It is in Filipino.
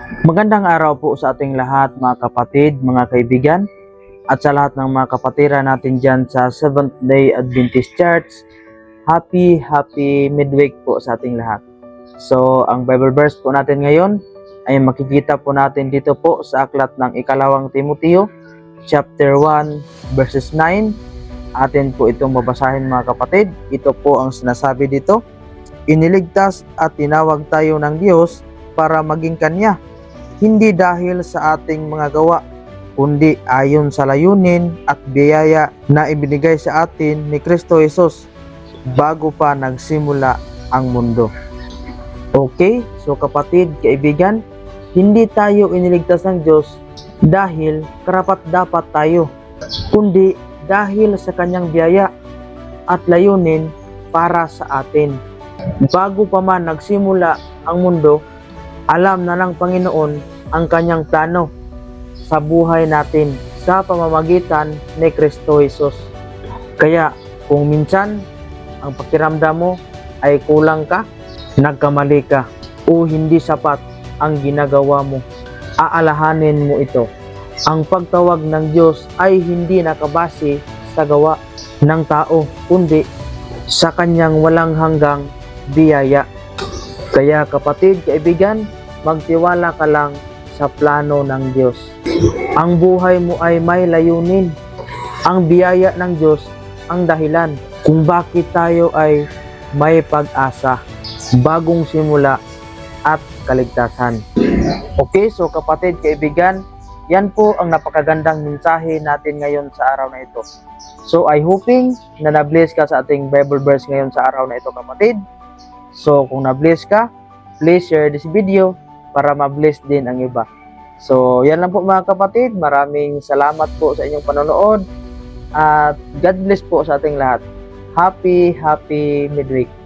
Magandang araw po sa ating lahat mga kapatid, mga kaibigan, at sa lahat ng mga kapatira natin dyan sa Seventh-day Adventist Church. Happy midweek po sa ating lahat. So, ang Bible verse po natin ngayon ay makikita po natin dito po sa aklat ng ikalawang Timoteo, chapter 1, verses 9. Atin po itong babasahin mga kapatid. Ito po ang sinasabi dito. Iniligtas at tinawag tayo ng Diyos para maging Kanya, hindi dahil sa ating mga gawa, kundi ayon sa layunin at biyaya na ibinigay sa atin ni Kristo Jesus bago pa nagsimula ang mundo. Okay, so kapatid, kaibigan, hindi tayo iniligtas ng Diyos dahil karapat-dapat tayo, kundi dahil sa Kanyang biyaya at layunin para sa atin. Bago pa man nagsimula ang mundo, alam na ng Panginoon ang Kanyang plano sa buhay natin sa pamamagitan ni Kristo Jesus. Kaya kung minsan ang pakiramdam mo ay kulang ka, nagkamali ka, o hindi sapat ang ginagawa mo, aalahanin mo ito. Ang pagtawag ng Diyos ay hindi nakabase sa gawa ng tao, kundi sa Kanyang walang hanggang biyaya. Kaya kapatid, kaibigan, magtiwala ka lang sa plano ng Diyos. Ang buhay mo ay may layunin. Ang biyaya ng Diyos ang dahilan kung bakit tayo ay may pag-asa, bagong simula at kaligtasan. Okay, so kapatid, kaibigan, yan po ang napakagandang mensahe natin ngayon sa araw na ito. So I hoping na na-bless ka sa ating Bible verse ngayon sa araw na ito, kapatid. So kung na-bless ka, please share this video para ma-bless din ang iba. So, yan lang po mga kapatid. Maraming salamat po sa inyong panonood. At God bless po sa ating lahat. Happy midweek.